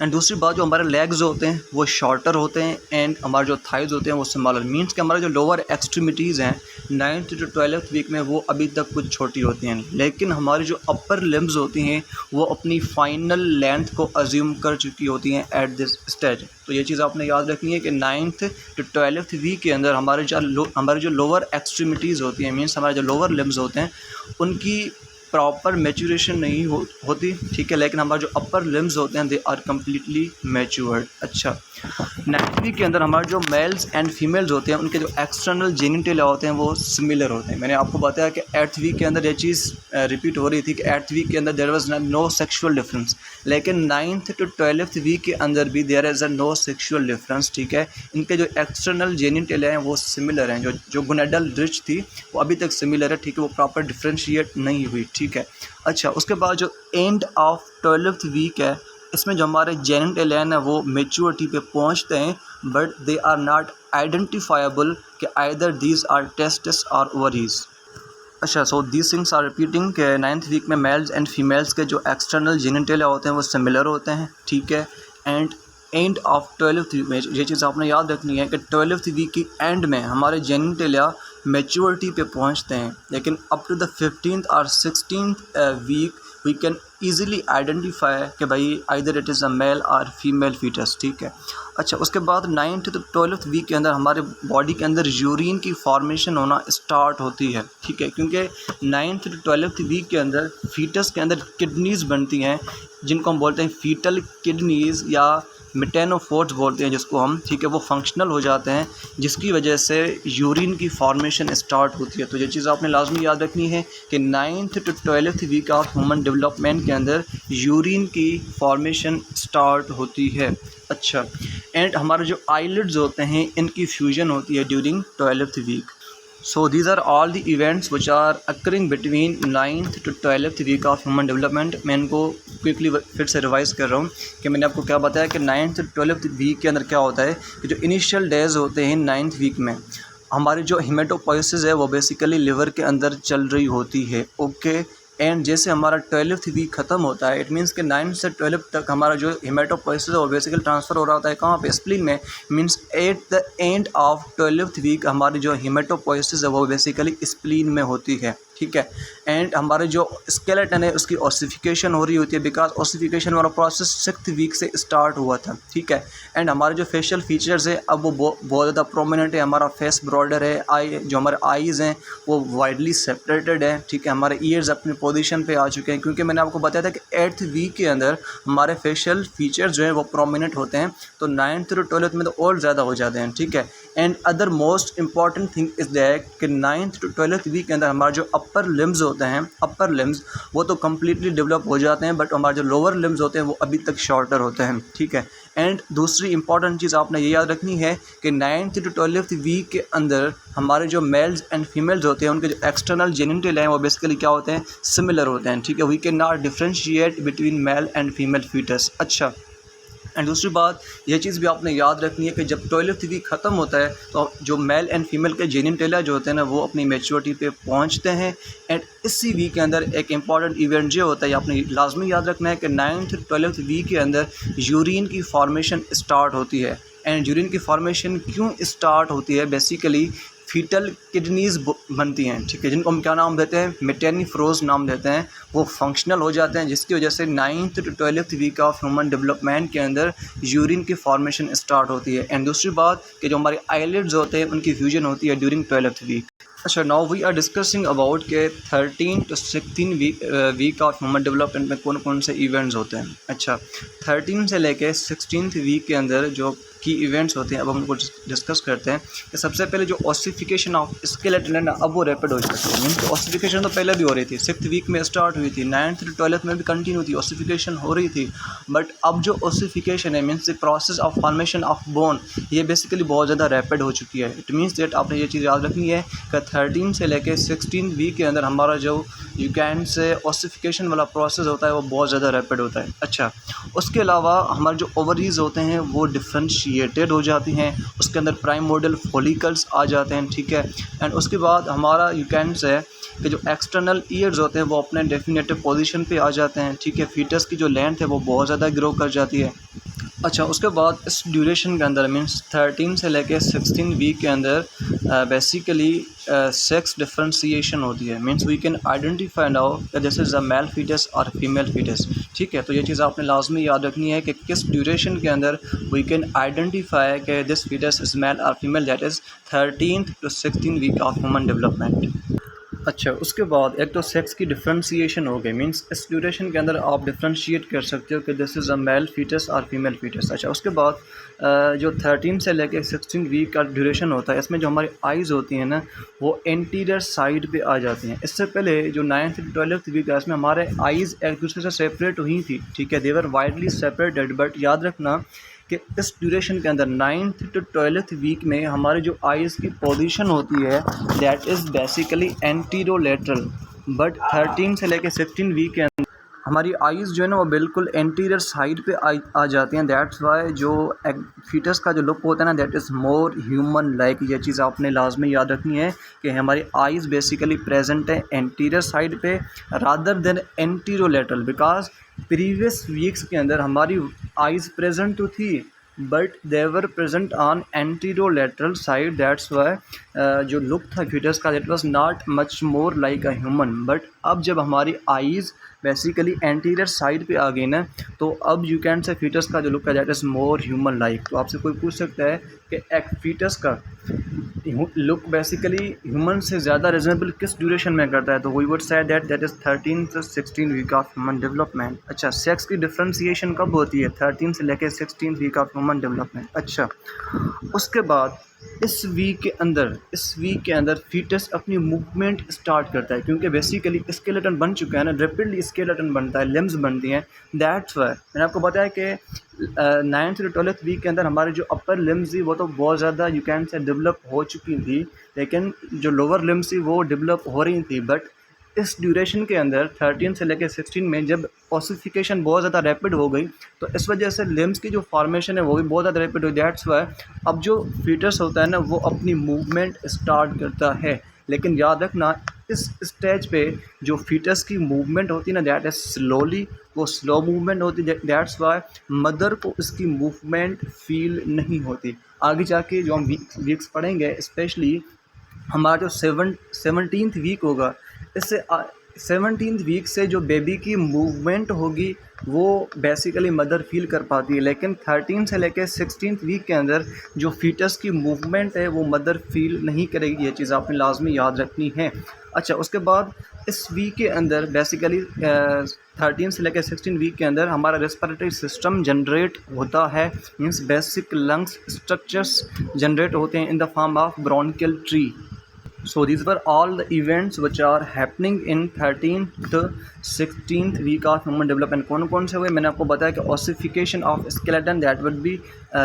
एंड दूसरी बात, जो हमारे लेग्स होते हैं वो शॉर्टर होते हैं एंड हमारे जो थाइज़ होते हैं वो स्मॉलर, मीन्स कि हमारे जो लोअर एक्सट्रीमिटीज़ हैं 9th to 12th वीक में वो अभी तक कुछ छोटी होती हैं। लेकिन हमारी जो अपर लिम्स होती हैं वो अपनी फाइनल लेंथ को अज्यूम कर चुकी होती हैं एट दिस स्टेज। तो ये चीज़ आपने याद रखनी है कि 9th to 12th वीक के अंदर हमारे जो लोअर एक्सट्रीमिटीज़ होती हैं, मीन्स हमारे जो लोअर लिम्स होते हैं उनकी प्रॉपर मैच्योरेशन नहीं होती, ठीक है। लेकिन हमारे जो अपर लिम्स होते हैं दे आर कम्प्लीटली मैच्योर्ड। अच्छा, 9th वीक के अंदर हमारे जो मेल्स एंड फीमेल्स होते हैं उनके जो एक्सटर्नल जेनिटलिया होते हैं वो सिमिलर होते हैं। मैंने आपको बताया कि 8th वीक के अंदर ये चीज़ रिपीट हो रही थी कि 8th वीक के अंदर there was no sexual difference, लेकिन 9th to 12th वीक के अंदर भी there is no sexual difference, ठीक है। इनके जो एक्सटर्नल जेनिटलिया हैं वो सिमिलर हैं। जो गोनेडल रिच थी वो अभी तक सिमिलर है, ठीक है। वो प्रॉपर डिफ्रेंशिएट नहीं हुई, ठीक है। अच्छा, उसके बाद जो एंड ऑफ 12th वीक है इसमें जो हमारे जेनिटलिया है वो मेच्योरिटी पे पहुंचते हैं, but they are not identifiable कि आइदर दीज आर टेस्टिस और ओवरीज। अच्छा, so these things are repeating कि 9th वीक में मेल्स एंड फीमेल्स के जो एक्सटर्नल जेनिटलिया होते हैं वो सिमिलर होते हैं, ठीक है। एंड ऑफ 12th वीक में ये चीज़ आपने याद रखनी है कि 12th वीक की एंड में हमारे जेनिटलिया मेच्योरिटी पे पहुंचते हैं, लेकिन अप टू द 15th और 16th week we can easily identify कि भाई either it is a male और फीमेल फीटस, ठीक है। अच्छा, उसके बाद 9th to 12th वीक के अंदर हमारे बॉडी के अंदर यूरिन की फॉर्मेशन होना स्टार्ट होती है, ठीक है। क्योंकि 9th to 12th वीक के अंदर फीटस के अंदर किडनीज़ बनती हैं जिनको हम बोलते हैं फीटल किडनीज़ या मेटेनोफोर्स बोलते हैं जिसको हम, ठीक है। वो फंक्शनल हो जाते हैं जिसकी वजह से यूरिन की फॉर्मेशन स्टार्ट होती है। तो ये चीज़ आपने लाजमी याद रखनी है कि 9th to 12th week of human development के अंदर यूरिन की फॉर्मेशन स्टार्ट होती है। अच्छा, एंड हमारे जो आईलिड्स होते हैं इनकी फ्यूजन होती है during 12th week. So these are all the events which are occurring between 9th to 12th week of human development। मैं इनको क्विकली फिर से रिवाइज कर रहा हूँ कि मैंने आपको क्या बताया कि 9th to 12th वीक के अंदर क्या होता है कि जो इनिशियल डेज होते हैं 9th वीक में हमारी जो हेमेटोपोइसिस है वो बेसिकली लिवर के अंदर चल रही होती है, ओके। एंड जैसे हमारा 12th वीक ख़त्म होता है, इट मीन्स कि 9 से 12 तक हमारा जो हेमेटोपोइसिस है वो बेसिकली ट्रांसफ़र हो रहा होता है कहाँ पे, स्प्लीन में। Means at the end of 12th week हमारी जो हेमेटोपोइसिस है वो बेसिकली स्प्लीन में होती है, ठीक है। एंड हमारे जो स्केलेटन है उसकी ऑसिफिकेशन हो रही होती है, बिकॉज ऑसिफिकेशन वाला प्रोसेस 6th वीक से स्टार्ट हुआ था, ठीक है। एंड हमारे जो फेशियल फीचर्स है अब वो बहुत ज़्यादा प्रोमिनेंट है। हमारा फेस ब्रॉडर है, जो हमारे आईज़ हैं वो वाइडली सेपरेटेड है, ठीक है। हमारे ईयर्स अपनी पोजीशन पे आ चुके हैं, क्योंकि मैंने आपको बताया था कि 8th वीक के अंदर हमारे फेशियल फीचर्स जो हैं वो प्रोमिनेंट होते हैं। तो 9th to 12th में तो और ज़्यादा हो जाते हैं, ठीक है। And other most important thing is that कि 9th to 12th वीक के अंदर हमारे जो अपर लिम्स होते हैं, अपर लिम्स वो तो कम्प्लीटली डेवलप हो जाते हैं, बट हमारे जो लोअर लिम्स होते हैं वो अभी तक शॉर्टर होते हैं, ठीक है। एंड दूसरी इंपॉर्टेंट चीज़ आपने ये याद रखनी है कि 9th to 12th वीक के अंदर हमारे जो मेल्स एंड फीमेल्स होते हैं उनके जो एक्सटर्नल जेनिटल हैं वो बेसिकली क्या होते हैं, सिमिलर होते हैं, ठीक है। We can not differentiate between male and female fetus. अच्छा, एंड दूसरी बात ये चीज़ भी आपने याद रखनी है कि जब 12th वीक ख़त्म होता है तो जो मेल एंड फीमेल के जेनिटलिया जो होते हैं ना वो अपनी मैच्योरिटी पे पहुंचते हैं। एंड इसी वीक के अंदर एक इंपॉर्टेंट इवेंट जो होता है आपने लाजमी याद रखना है कि 9th 12th वीक के अंदर यूरिन की फॉर्मेशन स्टार्ट होती है। एंड यूरिन की फॉर्मेशन क्यों स्टार्ट होती है, बेसिकली फीटल किडनीज़ बनती हैं, ठीक है, जिनको हम क्या नाम देते हैं, मेटर्निफ्रोज नाम देते हैं। वो फंक्शनल हो जाते हैं जिसकी वजह से 9th to 12th week of human development के अंदर यूरिन की फॉर्मेशन स्टार्ट होती है। एंड दूसरी बात कि जो हमारे आईलिड्स होते हैं उनकी फ्यूजन होती है ड्यूरिंग 12th वीक। अच्छा, now we are discussing about के 13 to 16 week of human development में कौन कौन से इवेंट्स होते हैं। अच्छा, 13 से लेके 16th वीक के अंदर जो की इवेंट्स होते हैं अब हम उनको डिस्कस करते हैं। कि सबसे पहले जो ऑसिफिकेशन ऑफ स्केलेटन है ना, अब वो रैपिड हो जाती है। मीन्स ऑसिफिकेशन तो पहले भी हो रही थी, 6th वीक में स्टार्ट हुई थी, 9th to 12th में भी कंटिन्यू थी, ऑसिफिकेशन हो रही थी। बट अब जो ऑसिफिकेशन है means the process of formation of bone, ये बेसिकली बहुत ज़्यादा रैपिड हो चुकी है। इट मीन्स दैट आपने ये चीज़ याद रखनी है कि 13 से लेकर 16 वीक के अंदर हमारा जो यू कैन से ऑसिफिकेशन वाला प्रोसेस होता है वो बहुत ज़्यादा रैपिड होता है। अच्छा, उसके अलावा हमारे जो ओवरीज होते हैं वो डिफ्रेंशिएटेड हो जाती हैं, उसके अंदर प्राइमोर्डियल फॉलिकल्स आ जाते हैं, ठीक है। एंड उसके बाद हमारा यू कैन से कि जो एक्सटर्नल ईयर्स होते हैं वो अपने डेफिनेटिव पोजीशन पे आ जाते हैं, ठीक है। फीटस की जो लेंथ है वो बहुत ज़्यादा ग्रो कर जाती है। अच्छा, उसके बाद इस ड्यूरेशन के अंदर मीन्स 13 से लेके 16 वीक के अंदर बेसिकली सेक्स डिफ्रेंसीशन होती है। Means we can identify now this is a male fetus और फीमेल फीटस, ठीक है। तो ये चीज़ आपने लाजमी याद रखनी है कि किस ड्यूरेशन के अंदर वी कैन आइडेंटिफाई कि दिस फीटस इज़ मेल और female, that is 13th to 16 week of human development. अच्छा, उसके बाद एक तो सेक्स की डिफ्रेंसीशन हो गई, मींस इस ड्यूरेशन के अंदर आप डिफ्रेंशिएट कर सकते हो कि this is a male fetus और फीमेल फीटस। अच्छा, उसके बाद जो 13 से लेके 16 वीक का ड्यूरेशन होता है इसमें जो हमारी आइज़ होती हैं ना वो एंटीरियर साइड पे आ जाती हैं। इससे पहले जो 9th to 12th वीक है इसमें हमारे आइज़ एक दूसरे से सेपरेट हुई थी, ठीक है, दे वर वाइडली सेपरेटेड। बट याद रखना कि इस ड्यूरेशन के अंदर 9th to 12th वीक में हमारी जो आइज़ की पोजीशन होती है दैट इज़ बेसिकली एंटीरोलेटरल। बट 13 से लेके 16 वीक के अंदर हमारी आइज़ जो है ना वो बिल्कुल एंटीरियर साइड पे आ जाती हैं। दैट्स वाई जो फीटस का जो लुक होता है ना that is more human like. ये चीज़ आपने लाजमी याद रखनी है कि हमारी आइज़ बेसिकली प्रेजेंट है एंटीरियर साइड पे rather than anterolateral. Because previous weeks के अंदर हमारी आइज़ प्रेजेंट तो थी but they were present on anterolateral side. That's why जो लुक था फीटस का that was not much more like a human. But अब जब हमारी आइज़ बेसिकली एंटीरियर साइड पे आ गई ना तो अब यू कैन से फीटस का जो लुक है that is more human like. तो आपसे कोई पूछ सकता है कि एक फीटस का लुक बेसिकली ह्यूमन से ज़्यादा रिजनेबल किस ड्यूरेशन में करता है, तो we would say that is 13 to 16 week of human development. अच्छा, सेक्स की डिफ्रेंसीशन कब होती है, 13 से लेकर 16 वीक ऑफ ह्यूमन डेवलपमेंट। अच्छा, उसके बाद इस वीक के अंदर फीटस अपनी मूवमेंट स्टार्ट करता है क्योंकि बेसिकली स्केलेटन बन चुका है ना, रैपिडली स्केलेटन बनता है, लिम्स बनती हैं। दैट्स वाई मैंने आपको बताया कि 9th to 12th वीक के अंदर हमारे जो अपर लिम्स थी वो तो बहुत ज़्यादा यू कैन से डेवलप हो चुकी थी, लेकिन जो लोअर लिम्स थी वो डेवलप हो रही थी। बट इस ड्यूरेशन के अंदर 13 से लेकर 16 में जब ऑसिफिकेशन बहुत ज़्यादा रैपिड हो गई तो इस वजह से लिम्स की जो फॉर्मेशन है वो भी बहुत ज़्यादा रैपिड हुई। दैट्स वाई अब जो फीटस होता है ना वो अपनी मूवमेंट स्टार्ट करता है। लेकिन याद रखना इस स्टेज पे जो फीटस की मूवमेंट होती है ना दैट इज़ स्लोली, वो स्लो मूवमेंट होती है। दैट्स वाई मदर को इसकी मूवमेंट फील नहीं होती। आगे जाके जो हम वीक्स पढ़ेंगे स्पेशली हमारा जो 17th वीक होगा इससे 17th वीक से जो बेबी की मूवमेंट होगी वो बेसिकली मदर फील कर पाती है, लेकिन 13 से लेकर 16th वीक के अंदर जो फीटस की मूवमेंट है वो मदर फील नहीं करेगी। ये चीज़ आपने लाजमी याद रखनी है। अच्छा, उसके बाद इस वीक के अंदर बेसिकली 13 से लेकर 16 वीक के अंदर हमारा रेस्पिरेटरी सिस्टम जनरेट होता है, means basic lungs structures generate होते हैं इन the form of bronchial tree. So these were all the events which are happening in 13th to 16th week of human development। कौन कौन से हुए मैंने आपको बताया कि ossification of skeleton that would be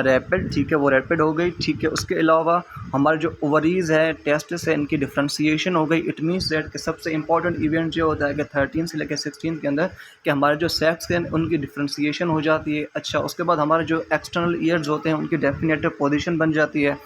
rapid, ठीक है, वो रैपिड हो गई। ठीक है, उसके अलावा हमारे जो ओवरीज है, टेस्टिस है, इनकी डिफ्रेंसीशन हो गई। इट मीन्स दैट कि सबसे इंपॉर्टेंट इवेंट जो होता है कि 13 से लेकर 16 के अंदर कि हमारे जो सेक्स हैं उनकी डिफ्रेंसीशन हो जाती है। अच्छा, उसके बाद हमारे जो एक्सटर्नल ईयर्स होते हैं उनकी डेफिनेटिव पोजीशन बन जाती है।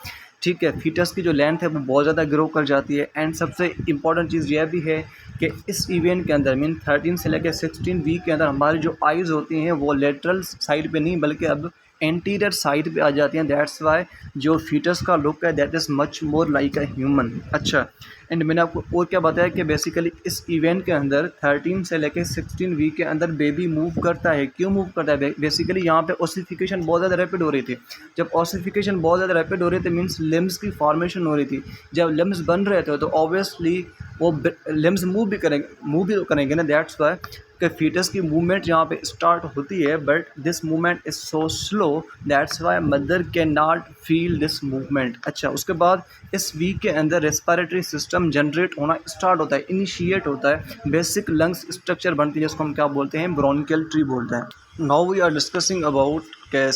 ठीक है, फीटस की जो लेंथ है वो बहुत ज़्यादा ग्रो कर जाती है। एंड सबसे इम्पॉर्टेंट चीज़ यह भी है कि इस इवेंट के अंदर मीन 13 से लेकर 16 वीक के अंदर हमारी जो आइज़ होती हैं वो लेटरल साइड पे नहीं बल्कि अब एंटीरियर साइड पे आ जाती हैं। दैट्स वाई जो फीटस का लुक है that is much more like a human. अच्छा, एंड मैंने आपको और क्या बताया कि बेसिकली इस इवेंट के अंदर 13 से लेकर 16 वीक के अंदर बेबी मूव करता है। क्यों मूव करता है? बेसिकली यहाँ पे ओसिफिकेशन बहुत ज़्यादा रैपिड हो रही थी। जब ओसिफिकेशन बहुत ज़्यादा रैपिड हो रही थी मीन्स लिम्स की फॉर्मेशन हो रही थी। जब लिम्स बन रहे थे तो ऑब्वियसली वो लिम्स मूव भी करेंगे ना। दैट्स वाई कि फीटस की मूवमेंट यहाँ पे स्टार्ट होती है, but this movement is so slow that's why mother can not feel this movement. अच्छा, उसके बाद इस वीक के अंदर रेस्पिरेटरी सिस्टम जनरेट होना स्टार्ट होता है, इनिशिएट होता है। बेसिक लंग्स स्ट्रक्चर बनती है जिसको हम क्या बोलते हैं? ब्रोंकियल ट्री बोलते हैं। Now we are discussing about के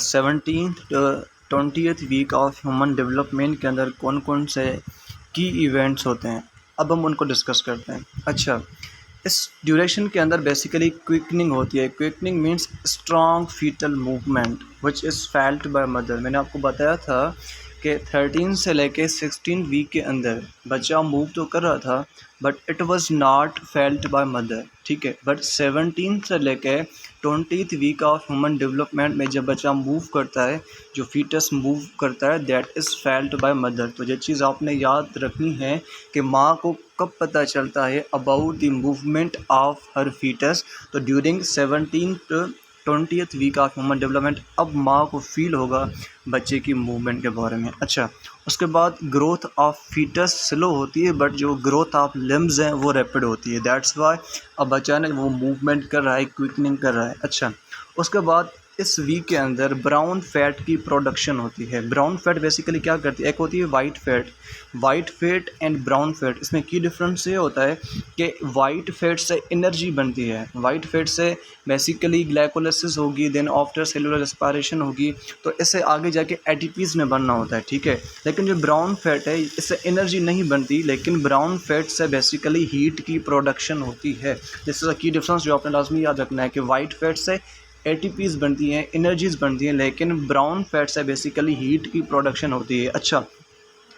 17th to 20th week of human development के अंदर कौन कौन से की इवेंट्स होते हैं। अब हम उनको डिस्कस करते हैं। अच्छा, इस ड्यूरेशन के अंदर बेसिकली क्विकनिंग होती है। Quickening means strong fetal movement which is felt by mother. मैंने आपको बताया था कि 13 से लेके 16 वीक के अंदर बच्चा मूव तो कर रहा था but it was not felt by mother. ठीक है, बट 17 से लेके 20th week of human development में जब बच्चा मूव करता है, जो फीटस मूव करता है that is felt by mother. तो ये चीज़ आपने याद रखनी है कि माँ को कब पता चलता है about the movement of her fetus. तो during 17th 20th week of human development अब माँ को फील होगा बच्चे की मूवमेंट के बारे में। अच्छा, उसके बाद ग्रोथ ऑफ फीटस स्लो होती है बट जो ग्रोथ ऑफ लिम्स हैं वो रैपिड होती है। दैट्स वाई अब अचानक वो मूवमेंट कर रहा है, क्विकनिंग कर रहा है। अच्छा, उसके बाद इस वीक के अंदर ब्राउन फैट की प्रोडक्शन होती है। ब्राउन फैट बेसिकली क्या करती है? एक होती है white fat and brown fat. इसमें की डिफरेंस ये होता है कि वाइट फैट से एनर्जी बनती है। वाइट फैट से बेसिकली ग्लाइकोलाइसिस होगी, देन आफ्टर सेलुलर रेस्पिरेशन होगी, तो इससे आगे जाके एटीपीज़ में बनना होता है। ठीक है, लेकिन जो ब्राउन फैट है इससे एनर्जी नहीं बनती, लेकिन ब्राउन फैट से बेसिकली हीट की प्रोडक्शन होती है। दिस इज़ अ की डिफरेंस जो आपने लाजमी याद रखना है कि वाइट फैट से एटीपीज़ बनती हैं, एनर्जीज़ बनती हैं, लेकिन ब्राउन फैट से बेसिकली हीट की प्रोडक्शन होती है। अच्छा,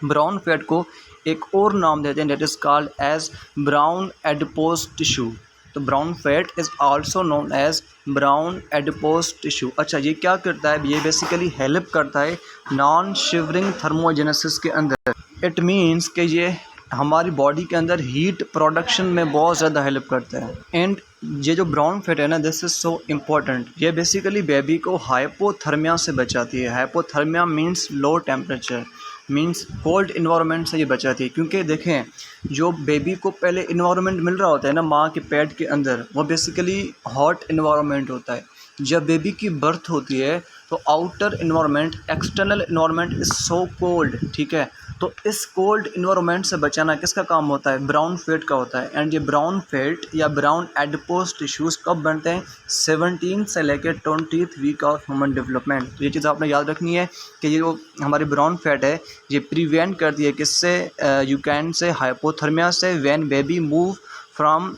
ब्राउन फैट को एक और नाम देते हैं that is called as brown adipose tissue. तो brown fat is also known as brown adipose tissue. अच्छा, ये क्या करता है? ये बेसिकली हेल्प करता है नॉन शिवरिंग थर्मोजेनेसिस के अंदर। इट मीन्स कि ये हमारी बॉडी के अंदर हीट प्रोडक्शन में बहुत ज़्यादा हेल्प करता है। एंड ये जो ब्राउन फैट है ना, दिस इज़ सो इम्पोर्टेंट। ये बेसिकली बेबी को हाइपोथर्मिया से बचाती है। Hypothermia means low temperature, means cold environment से ये बचाती है। क्योंकि देखें, जो बेबी को पहले इन्वायरमेंट मिल रहा होता है ना माँ के पेट के अंदर, वो बेसिकली हॉट इन्वायरमेंट होता है। जब बेबी की बर्थ होती है तो outer environment, external environment is so cold. ठीक है, तो इस कोल्ड इन्वायरमेंट से बचाना किसका काम होता है? ब्राउन फैट का होता है। एंड ये ब्राउन फैट या ब्राउन एडिपोज टिश्यूज़ कब बनते हैं? 17 से लेकर 20th week of human development. तो ये चीज़ आपने याद रखनी है कि ये जो हमारी ब्राउन फैट है ये प्रिवेंट करती है किससे? यू कैन से हाइपोथर्मिया से when baby move from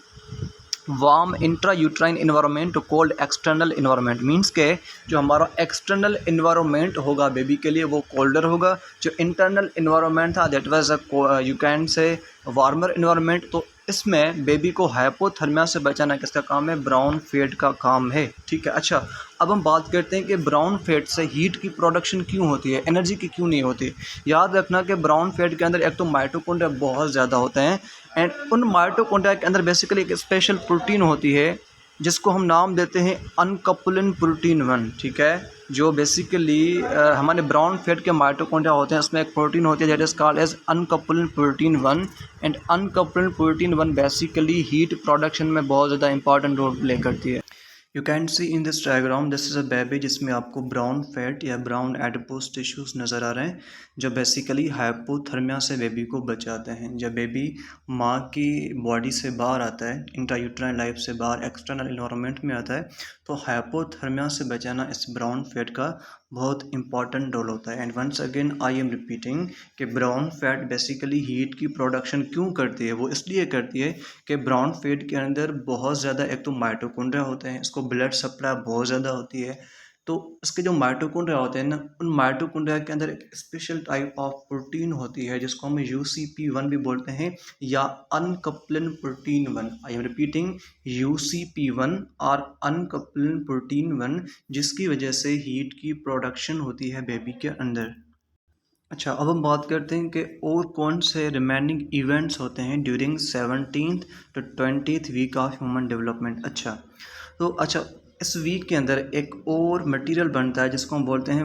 warm intra uterine environment to cold external environment. Means के जो हमारा एक्सटर्नल इन्वायरमेंट होगा बेबी के लिए वो कोल्डर होगा। जो इंटरनल इन्वायरमेंट था दैट वाज यू कैन से वार्मर इन्वायरमेंट। तो इसमें बेबी को हाइपोथर्मिया से बचाना किसका काम है? ब्राउन फैट का काम है, ठीक है। अच्छा, अब हम बात करते हैं कि ब्राउन फैट से हीट की प्रोडक्शन क्यों होती है, एनर्जी की क्यों नहीं होती। याद रखना कि ब्राउन फैट के अंदर एक तो माइटोकॉन्ड्रिया बहुत ज़्यादा होते हैं, एंड उन माइटोकॉन्ड्रिया के अंदर बेसिकली एक स्पेशल प्रोटीन होती है जिसको हम नाम देते हैं अनकपलिन प्रोटीन 1, ठीक है। जो बेसिकली हमारे ब्राउन फैट के माइटोकॉन्ड्रिया होते हैं, उसमें एक प्रोटीन होती है that is called as uncoupling protein 1, and uncoupled protein 1 basically heat production में बहुत ज़्यादा इंपॉर्टेंट रोल प्ले करती है। You can see in this diagram this is a baby जिसमें आपको ब्राउन फैट या ब्राउन एडिपोज टिश्यूज़ नज़र आ रहे हैं जो बेसिकली हाइपोथर्मिया से बेबी को बचाते हैं। जब बेबी माँ की बॉडी से बाहर आता है, इंट्रायूट्राइन लाइफ से बाहर एक्सटर्नल इन्वायरमेंट में आता है, तो हाइपोथर्मिया से बचाना इस ब्राउन फैट का बहुत इंपॉर्टेंट रोल होता है। And once again I am repeating कि ब्राउन फैट बेसिकली हीट की प्रोडक्शन क्यों करती है? वो इसलिए करती है कि ब्राउन फैट के अंदर बहुत ज़्यादा एक तो माइटोकॉन्ड्रिया होते हैं, इसको ब्लड सप्लाई बहुत ज़्यादा होती है। तो इसके जो माइटोकॉन्ड्रिया होते हैं ना, उन माइटोकॉन्ड्रिया के अंदर एक स्पेशल टाइप ऑफ प्रोटीन होती है जिसको हम UCP1 भी बोलते हैं या uncoupling protein 1। I am repeating, UCP1 और अनकपलिन प्रोटीन 1, जिसकी वजह से हीट की प्रोडक्शन होती है बेबी के अंदर। अच्छा, अब हम बात करते हैं कि और कौन से रिमेनिंग इवेंट्स होते हैं during 17th to 20th week of human development. अच्छा, इस वीक के अंदर एक और मटेरियल बनता है जिसको हम बोलते हैं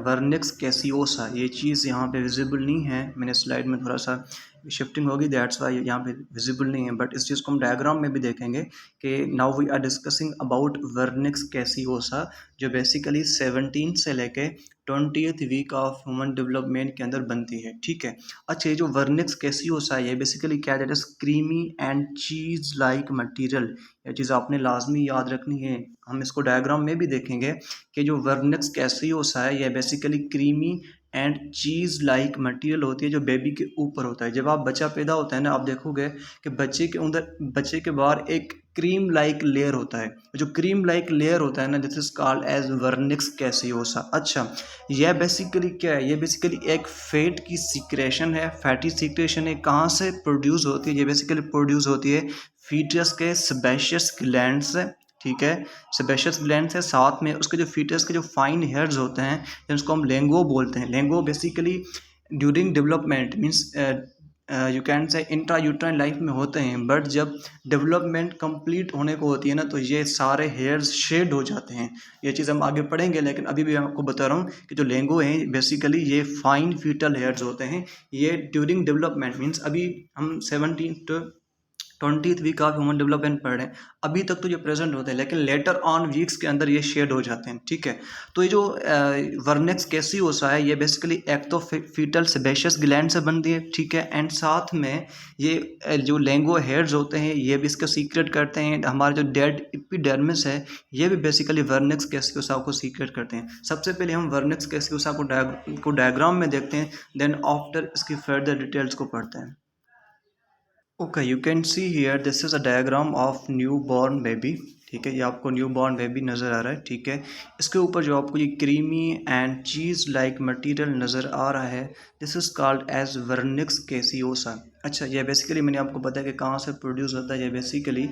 वर्निक्स कैसियोसा। ये चीज़ यहाँ पे विजिबल नहीं है, मैंने स्लाइड में थोड़ा सा शिफ्टिंग होगी, दैट्स वाई यहाँ पे विजिबल नहीं है, बट इस चीज़ को हम डायग्राम में भी देखेंगे कि now we are discussing about vernix caseosa, जो बेसिकली 17 से लेके 20th week of human development के अंदर बनती है, ठीक है। अच्छा, ये जो वर्निक्स कैसियोसा है ये बेसिकली क्या है? Creamy and cheese like material. ये चीज़ आपने लाजमी याद रखनी है, हम इसको डायग्राम में भी देखेंगे कि जो वर्निक्स कैसियोसा है ये basically creamy and cheese like material होती है जो बेबी के ऊपर होता है। जब आप बच्चा पैदा होता है ना, आप देखोगे कि बच्चे के बाहर एक क्रीम लाइक लेयर होता है। जो क्रीम लाइक लेयर होता है ना, this is called as vernix caseosa. अच्छा, यह बेसिकली क्या है? ये बेसिकली एक फैट की सीक्रेशन है, फैटी सीक्रेशन है। कहाँ से प्रोड्यूस होती है? ये बेसिकली प्रोड्यूस होती है फीटस के सेबेशियस ग्लैंड से, ठीक है। सेबेशियस ग्लैंड से साथ में उसके जो फीटस के जो फाइन हेयर्स होते हैं जिसको हम लेंगो बोलते हैं। Lanugo basically during development means you can say intra uterine life में होते हैं, बट जब डेवलपमेंट कंप्लीट होने को होती है ना, तो ये सारे हेयर्स शेड हो जाते हैं। ये चीज़ हम आगे पढ़ेंगे, लेकिन अभी भी मैं आपको बता रहा हूँ कि जो लेंगो हैं बेसिकली ये फाइन फीटल हेयर्स होते हैं। ये ड्यूरिंग डेवलपमेंट मीन्स अभी हम 20th week of human development पढ़ रहे हैं, अभी तक तो ये प्रेजेंट होते हैं, लेकिन लेटर ऑन वीक्स के अंदर ये शेड हो जाते हैं, ठीक है। तो ये जो वर्नेक्स कैसियोसा है ये बेसिकली एक तो फीटल सेबेशियस ग्लैंड से बनती है, ठीक है, एंड साथ में ये जो लेंगो हेयर्स होते हैं ये भी इसका सीक्रेट करते हैं। हमारे जो डेड एपिडर्मिस है ये भी बेसिकली वर्नेक्स कैसियोसा को सीक्रेट करते हैं। सबसे पहले हम वर्नेक्स कैसियोसा को डायग्राम में देखते हैं, देन आफ्टर इसकी फर्दर डिटेल्स को पढ़ते हैं। Okay, you can see here this is a diagram of new born baby, ठीक है। ये आपको न्यू बॉर्न बेबी नज़र आ रहा है, ठीक है। इसके ऊपर जो आपको ये creamy and cheese like material नज़र आ रहा है this is called as vernix caseosa. अच्छा, ये बेसिकली मैंने आपको बताया कि कहाँ से प्रोड्यूस होता है। ये बेसिकली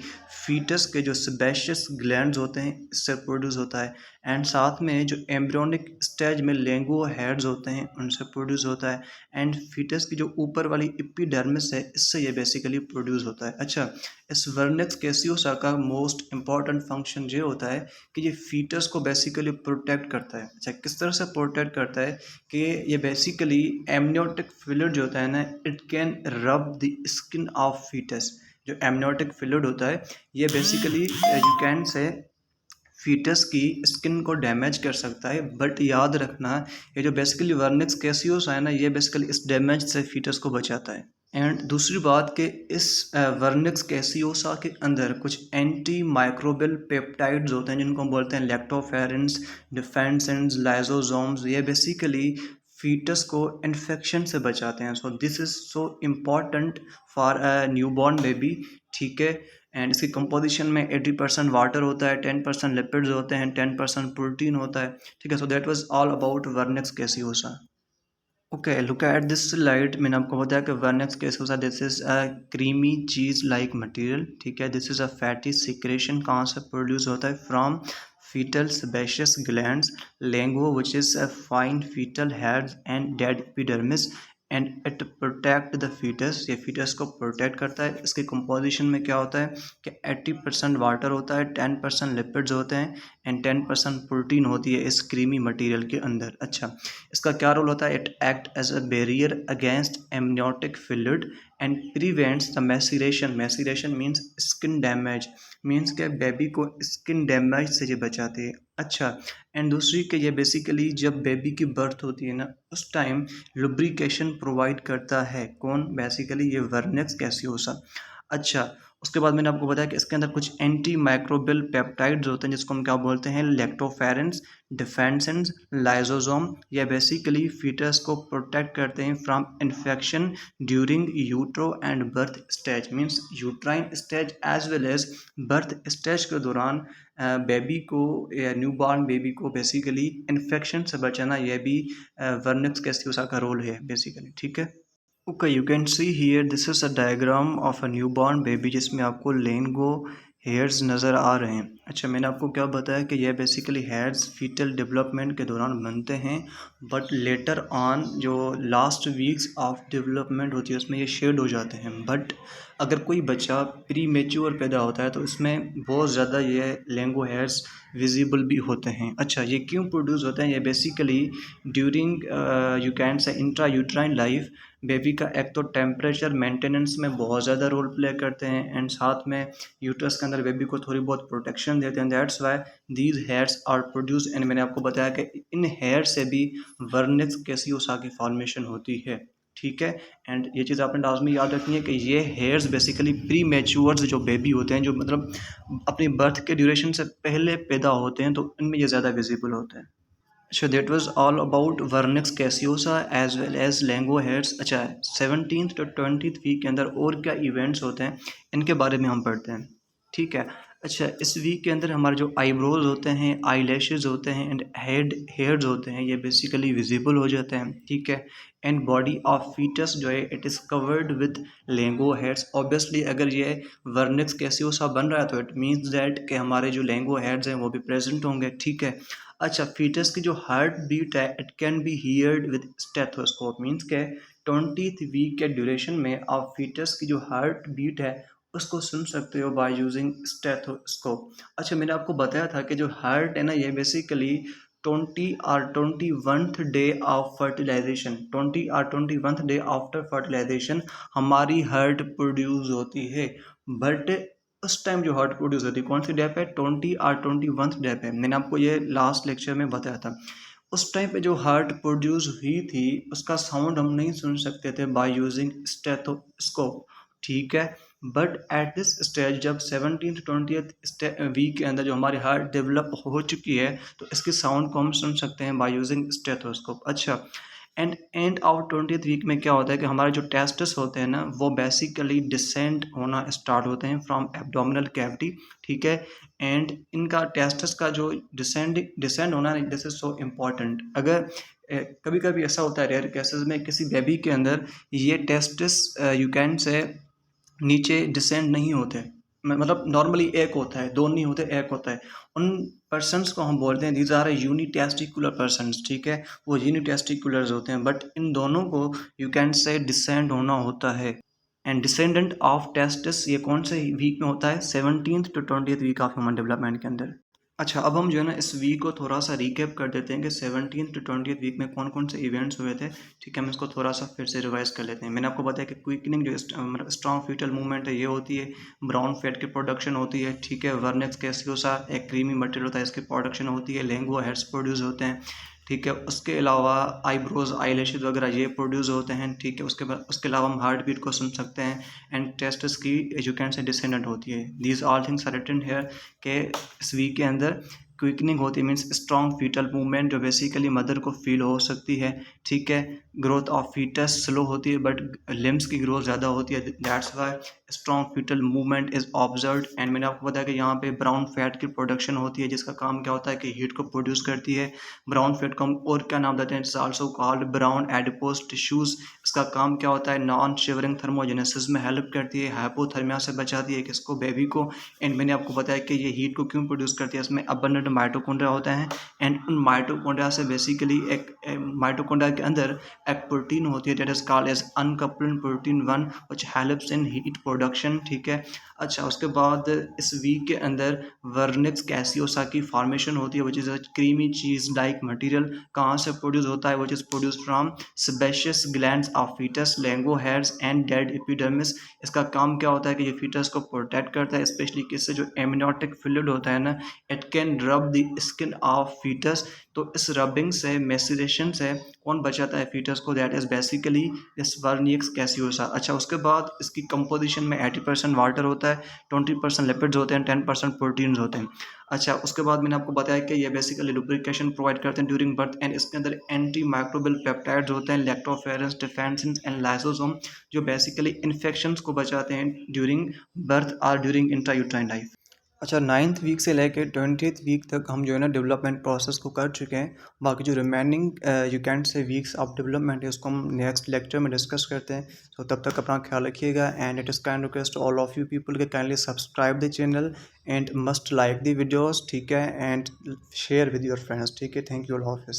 फीटस के जो सेबेशियस ग्लैंड्स होते हैं इससे प्रोड्यूस होता है, एंड साथ में जो एम्ब्रियोनिक स्टेज में लेंगो हेड्स होते हैं उनसे प्रोड्यूस होता है, एंड फीटस की जो ऊपर वाली एपिडर्मिस है इससे ये बेसिकली प्रोड्यूस होता है। अच्छा, इस वर्निक्स कैसियोसा का मोस्ट इंपॉर्टेंट फंक्शन ये होता है कि ये फीटस को बेसिकली प्रोटेक्ट करता है। अच्छा, किस तरह से प्रोटेक्ट करता है कि ये बेसिकली एमनियोटिक फ्लूइड जो होता है ना, it can rub the skin of fetus. जो एमनियोटिक फ्लूइड होता है ये basically you can say fetus की स्किन को डैमेज कर सकता है, बट याद रखना ये जो बेसिकली वर्निक्स कैसियोसा है ना ये बेसिकली इस डैमेज से फीटस को बचाता है। एंड दूसरी बात कि इस वर्निक्स कैसियोसा के अंदर कुछ एंटी माइक्रोबियल पेप्टाइड्स होते हैं जिनको हम बोलते हैं लैक्टोफेरेंस, डिफेंसेंस, लाइजोसोम्स। ये बेसिकली फीटस को इन्फेक्शन से बचाते हैं। So this is so important for a newborn baby, ठीक है। एंड इसकी कंपोजिशन में 80% वाटर होता है, 10% लिपिड्स होते हैं, 10% प्रोटीन होता है, ठीक है। So that was all about vernix caseosa. Okay, look at this slide. मैंने आपको बताया कि vernix caseosa this is a creamy cheese like material, ठीक है। This is a fatty secretion, कहाँ से प्रोड्यूस होता है? From fetal sebaceous glands, linguo which is a fine fetal hairs and dead epidermis, and it protect the fetus, ये fetus को protect करता है। इसके कंपोजिशन में क्या होता है कि 80% वाटर होता है, 10% लिपिड्स होते हैं एंड 10% प्रोटीन होती है इस क्रीमी मटेरियल के अंदर। अच्छा, इसका क्या रोल होता है? It act as a barrier against amniotic fluid and prevents the maceration. Maceration means skin damage, means के बेबी को स्किन डैमेज से ये बचाते हैं। अच्छा, एंड दूसरी कि ये बेसिकली जब बेबी की बर्थ होती है ना, उस टाइम लुब्रिकेशन प्रोवाइड करता है। कौन? बेसिकली ये वर्नेक्स गैसियोसा। अच्छा, उसके बाद मैंने आपको बताया कि इसके अंदर कुछ एंटी माइक्रोबियल पेप्टाइड्स होते हैं जिसको हम क्या बोलते हैं? Lactoferrins, defensins, lysosome. ये बेसिकली फीटस को प्रोटेक्ट करते हैं from infection during utero and birth stage, means uterine stage as well as birth stage के दौरान बेबी को या न्यू बॉर्न बेबी को बेसिकली इन्फेक्शन से बचाना, यह भी वर्नेक्स गैसियोसा का रोल है बेसिकली, ठीक है। Okay, you can see here this is a diagram of a newborn baby जिसमें आपको लेंगो हेयर्स नज़र आ रहे हैं। अच्छा, मैंने आपको क्या बताया कि यह बेसिकली हेयर्स फीटल डेवलपमेंट के दौरान बनते हैं, बट लेटर ऑन जो लास्ट वीक्स ऑफ डेवलपमेंट होती है उसमें ये शेड हो जाते हैं। बट अगर कोई बच्चा प्री मेच्योर पैदा होता है तो इसमें बहुत ज़्यादा ये लेंगो हेयर्स विजिबल भी होते हैं। अच्छा, ये क्यों प्रोड्यूस होते हैं? ये basically during you can say intra uterine life baby का एक तो टेम्परेचर मेंटेनेंस में बहुत ज़्यादा रोल प्ले करते हैं एंड साथ में यूट्रस के अंदर बेबी को थोड़ी बहुत प्रोटेक्शन देते हैं। That's why these hairs are produce, and मैंने आपको बताया कि इन हेयर से भी वर्नेक्स कैसियोसा की फॉर्मेशन होती है, ठीक है। एंड ये चीज़ आपने लाजमी याद रखनी है कि ये हेयर्स बेसिकली प्री मैच्योर्स जो बेबी होते हैं, जो मतलब अपनी बर्थ के ड्यूरेशन से पहले पैदा होते हैं, तो इनमें ये ज़्यादा विजिबल होते हैं। अच्छा, that was all about vernix caseosa as well as lanugo hairs. अच्छा, 17th to 20th वीक के अंदर और क्या इवेंट्स होते हैं इनके बारे में हम पढ़ते हैं, ठीक है। अच्छा, इस वीक के अंदर हमारे जो आईब्रोज होते हैं, आई लैशेज होते हैं एंड हेयर्स होते हैं, ये बेसिकली विजिबल हो जाते हैं, ठीक है। एंड बॉडी ऑफ फीटस जो है it is covered with lanugo hairs. Obviously अगर ये वर्निक्स कैसियोसा बन रहा है तो इट मीन्स दैट कि हमारे जो लेंगो हेड्स हैं वो भी प्रेजेंट होंगे, ठीक है। अच्छा, फीटस की जो हार्ट बीट है it can be heard with stethoscope, means के 20th वीक के ड्यूरेशन में आप फीटस की जो हार्ट बीट है उसको सुन सकते हो बाय यूजिंग स्टेथोस्कोप। अच्छा, मैंने आपको बताया था कि जो हार्ट है ना, ये basically 21th day of fertilization, 21st day after fertilization हमारी हार्ट प्रोड्यूस होती है। बट उस टाइम जो हार्ट प्रोड्यूस होती है कौन सी डे पे? 21st डे पे। मैंने आपको ये लास्ट लेक्चर में बताया था। उस टाइम पे जो हार्ट प्रोड्यूस हुई थी उसका साउंड हम नहीं सुन सकते थे बाय यूजिंग स्टेथोस्कोप, ठीक है। बट एट दिस स्टेज जब 17th-20th वीक के अंदर जो हमारी हार्ट डेवलप हो चुकी है तो इसकी साउंड को हम सुन सकते हैं बाय यूजिंग स्टेथोस्कोप। अच्छा, एंड ऑफ 20th वीक में क्या होता है कि हमारे जो टेस्टिस होते हैं ना वो बेसिकली डिसेंड होना स्टार्ट होते हैं फ्रॉम एब्डोमिनल कैविटी, ठीक है। एंड इनका टेस्टिस का जो डिसेंड होना, दिस इज सो इम्पॉर्टेंट। अगर कभी कभी ऐसा होता है रेयर केसेस में किसी बेबी के अंदर ये टेस्टिस यू कैन से नीचे डिसेंड नहीं होते, मतलब नॉर्मली एक होता है, दो नहीं होते, एक होता है। उन पर्सन्स को हम बोलते हैं दीज आर यूनिटेस्टिकुलर पर्सन्स, ठीक है। वो यूनिटेस्टिकुलर्स होते हैं, बट इन दोनों को यू कैन से डिसेंड होना होता है। एंड डिसेंडेंट ऑफ टेस्टिस ये कौन से वीक में होता है? 17th to 20th week of human development के अंदर। अच्छा, अब हम जो है ना इस वीक को थोड़ा सा रिकैप कर देते हैं कि 17th to 20th वीक में कौन कौन से इवेंट्स हुए थे, ठीक है। हम इसको थोड़ा सा फिर से रिवाइज कर लेते हैं। मैंने आपको बताया कि क्विकनिंग जो स्ट्रॉन्ग फीटल मूवमेंट है ये होती है, ब्राउन फैट की प्रोडक्शन होती है, ठीक है। वर्नेक्स कैसियोसा एक क्रीमी मटेरियल होता है, इसकी प्रोडक्शन होती है। लेंगुआ हेड्स प्रोड्यूस होते हैं, ठीक है। उसके अलावा आईब्रोज, आई लैशेज वगैरह ये प्रोड्यूस होते हैं, ठीक है। उसके अलावा हम हार्ट बीट को सुन सकते हैं एंड टेस्टिस की एजुकेंट से डिसेंडेंट होती है। These all things are written here के इस वीक के अंदर क्विकनिंग होती है, मीन्स स्ट्रॉन्ग फीटल मूवमेंट जो बेसिकली मदर को फील हो सकती है, ठीक है। ग्रोथ ऑफ फीटस स्लो होती है बट लिम्स की ग्रोथ ज़्यादा होती है, that's why strong fetal movement is observed. And मैंने आपको बताया कि यहाँ पे ब्राउन फैट की प्रोडक्शन होती है जिसका काम क्या होता है कि हीट को प्रोड्यूस करती है। ब्राउन फैट को हम और क्या नाम देते हैं, it's also called brown adipose tissues. इसका काम क्या होता है, नॉन शिवरिंग थर्मोजेनेसिस में हेल्प करती है, हाइपोथर्मिया से बचाती है किसको, बेबी को। एंड मैंने आपको बताया कि ये हीट को क्यों प्रोड्यूस करती है, इसमें अबंडेंट माइटोकॉन्ड्रिया होते हैं। एंड उन माइटोकॉन्ड्रिया से बेसिकली एक माइटोकॉन्ड्रिया के अंदर एक प्रोटीन होती है that is called as uncoupled protein 1 which helps in heat production, ठीक है। अच्छा, उसके बाद इस वीक के अंदर वर्निक्स कैसियोसा की फॉर्मेशन होती है which is a creamy cheese like material. कहाँ से प्रोड्यूस होता है, which is produce from sebaceous glands of fetus, lanugo hairs and dead epidermis. इसका काम क्या होता है कि ये फीटस को प्रोटेक्ट करता है, स्पेशली किससे, जो एमनियोटिक फ्लूइड होता है ना, it can rub the skin of fetus. तो इस रबिंग से, मेसिलेशन से कौन बचाता है फीटस को, दैट इज बेसिकली इस वर्निक्स कैसियोसा। अच्छा, उसके बाद इसकी कंपोजिशन में 80% वाटर होता है, 20% लिपिड्स होते हैं, 10% प्रोटीन्स होते हैं। अच्छा, उसके बाद मैंने आपको बताया कि ये बेसिकली लुब्रिकेशन प्रोवाइड करते हैं ड्यूरिंग बर्थ। एंड इसके अंदर एंटी माइक्रोबियल पेप्टाइड्स होते हैं, लैक्टोफेरेंस, डिफेंसिन एंड लाइसोसोम, जो बेसिकली इन्फेक्शंस को बचाते हैं ड्यूरिंग बर्थ और ड्यूरिंग इंट्रायूट्राइन लाइफ। अच्छा, 9th वीक से लेकर 20th वीक तक हम जो है ना डेवलपमेंट प्रोसेस को कर चुके हैं। बाकी जो रिमेनिंग यू कैन से वीक्स ऑफ डेवलपमेंट है उसको हम नेक्स्ट लेक्चर में डिस्कस करते हैं। तो तब तक अपना ख्याल रखिएगा। And it is kind request all of you people के kindly subscribe the channel and must like the videos, ठीक है, and share with your friends, ठीक है। थैंक यू, अल्लाह हाफिज़।